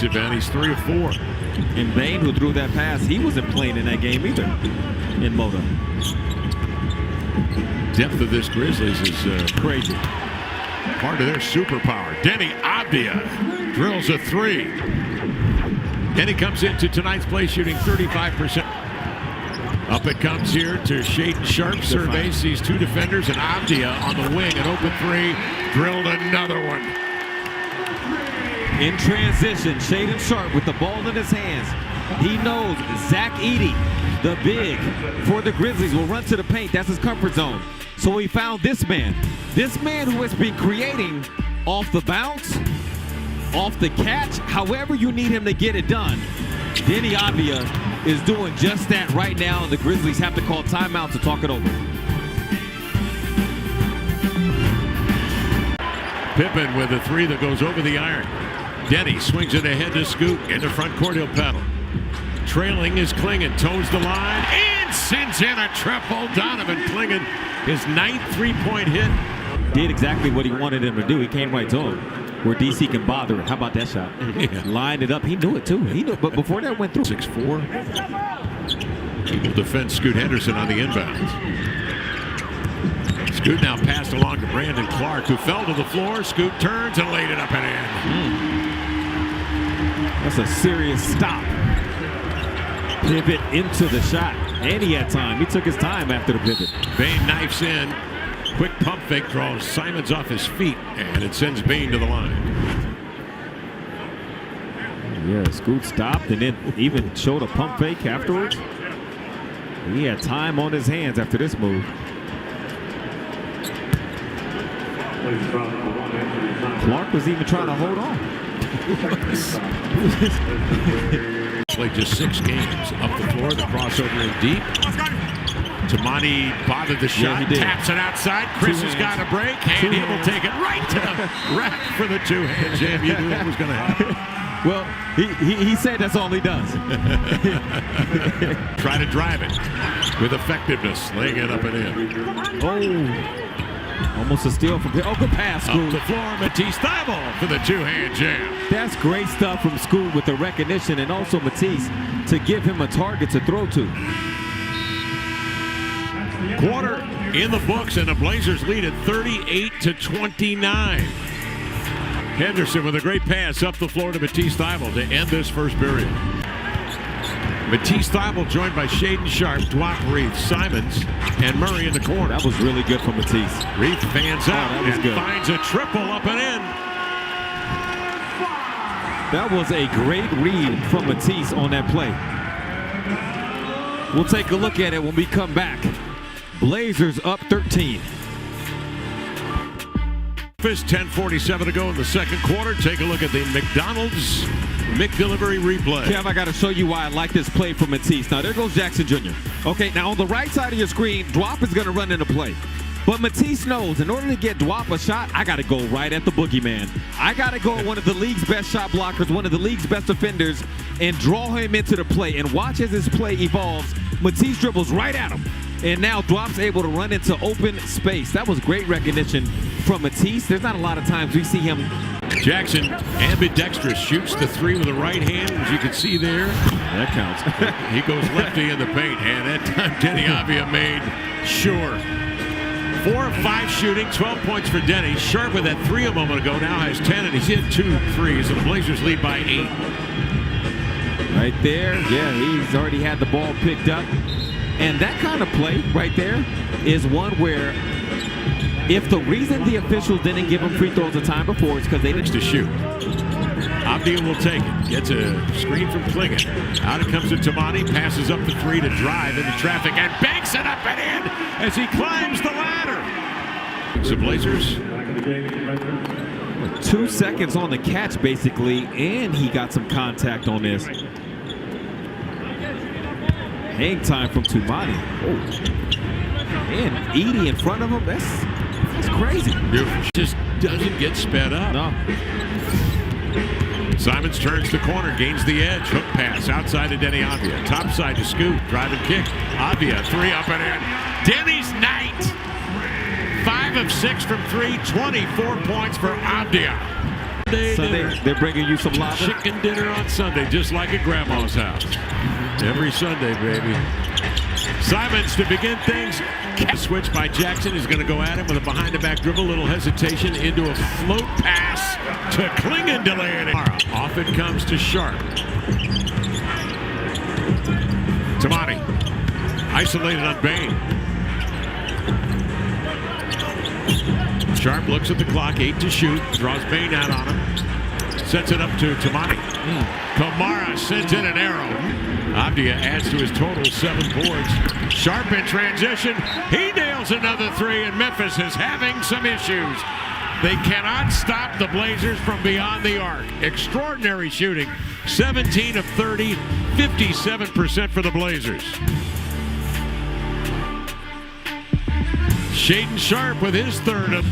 He's 3 of 4. And Bain, who threw that pass, he wasn't playing in that game either in Moto. Depth of this Grizzlies is crazy. Part of their superpower. Denny Avdia drills a 3. Denny comes into tonight's play shooting 35%. Up it comes here to Shaden Sharp. Surveys these two defenders, and Avdia on the wing, an open 3. Drilled another one. In transition, Shaden Sharp with the ball in his hands. He knows Zach Edey, the big for the Grizzlies, will run to the paint. That's his comfort zone. So he found this man who has been creating off the bounce, off the catch, however you need him to get it done. Denny Avdia is doing just that right now, and the Grizzlies have to call timeout to talk it over. Pippen with a 3 that goes over the iron. Denny swings it ahead to Scoot. Into front court, he'll pedal. Trailing is Klingon. Toes the line. And sends in a triple. Donovan Klingon, his 9th 3-point hit. Did exactly what he wanted him to do. He came right to him, where DC can bother it. How about that shot? Yeah. Lined it up. He knew it, too. He knew, but before that went through. 6'4". Will defend Scoot Henderson on the inbounds. Scoot now passed along to Brandon Clark, who fell to the floor. Scoot turns and laid it up and in. That's a serious stop. Pivot into the shot. And he had time. He took his time after the pivot. Bain knifes in. Quick pump fake draws Simons off his feet, and it sends Bain to the line. Yeah, Scoot stopped and then even showed a pump fake afterwards. He had time on his hands after this move. Clark was even trying to hold on. Played just 6 games. Up the floor, the crossover in deep. Tamani bothered the shot, taps it outside. Chris has got a break, and he will take it right to the rack for the 2-hand jam. You knew that was going to happen. Well, he said that's all he does. Try to drive it with effectiveness, laying it up and in. Oh, almost a steal from here. Oh, good pass, Scoot. Up the floor, Matisse Thybulle for the 2-hand jam. That's great stuff from Scoot with the recognition, and also Matisse to give him a target to throw to. Quarter in the books, and the Blazers lead at 38-29. Henderson with a great pass up the floor to Matisse Thybulle to end this first period. Matisse Thybulle joined by Shaden Sharp, Dwop, Reith, Simons, and Murray in the corner. That was really good from Matisse. Reith fans out and good. Finds a triple up and in. That was a great read from Matisse on that play. We'll take a look at it when we come back. Blazers up 13. Memphis, 10:47 to go in the second quarter. Take a look at the McDonald's McDelivery replay. Kev, I got to show you why I like this play from Matisse. Now, there goes Jackson Jr. Okay, now on the right side of your screen, Dwop is going to run into play. But Matisse knows in order to get Dwop a shot, I got to go right at the boogeyman. I got to go at one of the league's best shot blockers, one of the league's best defenders, and draw him into the play. And watch as his play evolves. Matisse dribbles right at him. And now Dwop's able to run into open space. That was great recognition from Matisse. There's not a lot of times we see him. Jackson, ambidextrous, shoots the 3 with the right hand, as you can see there. That counts. He goes lefty in the paint, and that time Denny Avdia made sure. 4 of 5 shooting, 12 points for Denny. Sharp with that 3 a moment ago now has 10, and he's hit 2 threes, and the Blazers lead by 8. Right there, yeah, he's already had the ball picked up. And that kind of play right there is one where if the reason the officials didn't give him free throws the time before is because they didn't to shoot. Avdia will take it. Gets a screen from Klingon. Out it comes to Tamani. Passes up the 3 to drive into traffic and banks it up and in as he climbs the ladder. The Blazers. 2 seconds on the catch, basically, and he got some contact on this. Hang time from Tamani. Oh. And Edey in front of him. That's crazy. It just doesn't get sped up. No. Simons turns the corner, gains the edge. Hook pass outside to Denny Avdia. Top side to Scoot. Drive and kick. Avdia, 3 up and in. Denny's night. 5 of 6 from 3. 24 points for Avdia. Sunday dinner. They're bringing you some lava. Chicken dinner on Sunday, just like at Grandma's house. Every Sunday, baby. Simons to begin things. Switch by Jackson. He's going to go at him with a behind-the-back dribble. Little hesitation into a float pass to Klingon, delaying it. Off it comes to Sharp. Tamani. Isolated on Bain. Sharp looks at the clock. 8 to shoot. Draws Bain out on him. Sets it up to Tamani. Kamara sends in an arrow. Avdia adds to his total 7 boards. Sharp in transition. He nails another 3, and Memphis is having some issues. They cannot stop the Blazers from beyond the arc. Extraordinary shooting. 17 of 30, 57% for the Blazers. Shaedon Sharp with his third of.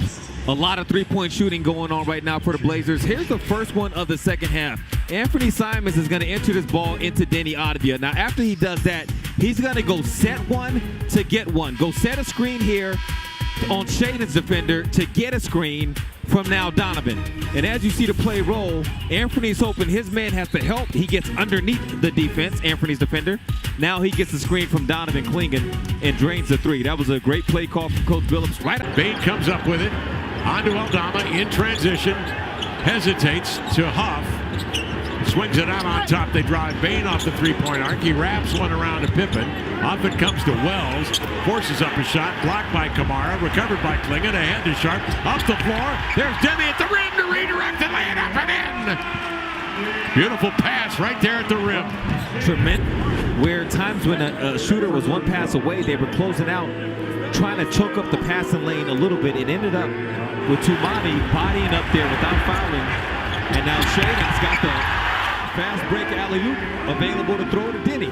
A lot of three-point shooting going on right now for the Blazers. Here's the first one of the second half. Anthony Simons is going to enter this ball into Denny Avdia. Now, after he does that, he's going to go set one to get one. Go set a screen here on Shaedon's defender to get a screen from now Donovan. And as you see the play roll, Anthony's hoping his man has to help. He gets underneath the defense, Anthony's defender. Now he gets the screen from Donovan Klingon and drains the 3. That was a great play call from Coach Billups. Right. Bain comes up with it. Onto Aldama in transition. Hesitates to Huff. Swings it out on top. They drive Bain off the three-point arc. He wraps one around to Pippen. Off it comes to Wells. Forces up a shot. Blocked by Kamara. Recovered by Klingon. Ahead to Sharp. Off the floor. There's Demi at the rim to redirect and lay it up and in. Beautiful pass right there at the rim. Tremendous. Where times when a shooter was one pass away, they were closing out, trying to choke up the passing lane a little bit. It ended up with Tumani bodying up there without fouling. And now Shaedon's got the fast break alley-oop available to throw to Denny.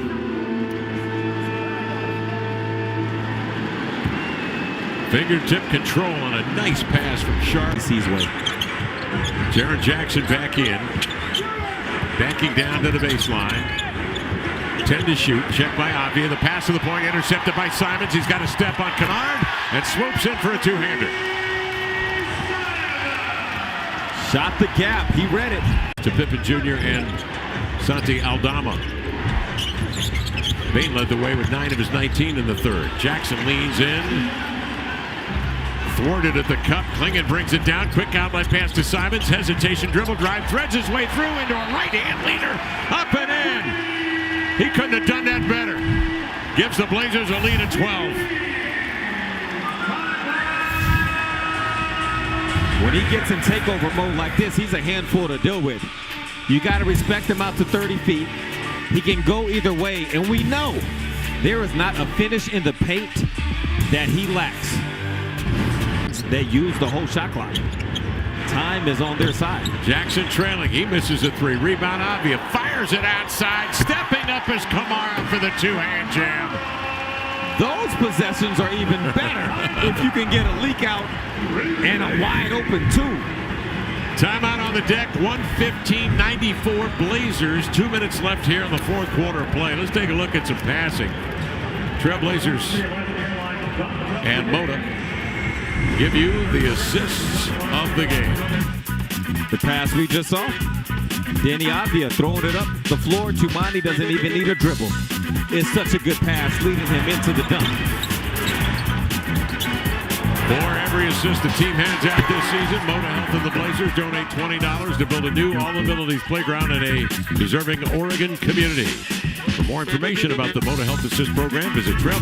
Fingertip control on a nice pass from Sharp. Sees way. Jaren Jackson back in. Backing down to the baseline. 10 to shoot. Checked by Avdia. The pass to the point intercepted by Simons. He's got a step on Kennard and swoops in for a two-hander. Shot the gap. He read it. To Pippen Jr. and Santi Aldama. Bain led the way with 9 of his 19 in the third. Jackson leans in. Thwarted at the cup. Klingon brings it down. Quick outlet pass to Simons. Hesitation, dribble drive. Threads his way through into a right-hand leader. Up and in. He couldn't have done that better. Gives the Blazers a lead at 12. When he gets in takeover mode like this, he's a handful to deal with. You got to respect him out to 30 feet. He can go either way, and we know there is not a finish in the paint that he lacks. They use the whole shot clock. Time is on their side. Jackson trailing. He misses a 3. Rebound Avdia. Fires it outside. Stepping up is Kamara for the two-hand jam. Those possessions are even better if you can get a leak out and a wide open 2. Timeout on the deck. 1:15-94 Blazers. 2 minutes left here in the fourth quarter of play. Let's take a look at some passing. Trailblazers and Mota give you the assists of the game. The pass we just saw. Denny Avdia throwing it up the floor. Tumani doesn't even need a dribble. It's such a good pass, leading him into the dunk. For every assist the team hands out this season, Mota Health and the Blazers donate $20 to build a new all-abilities playground in a deserving Oregon community. For more information about the Mota Health Assist program, visit Trailblazers.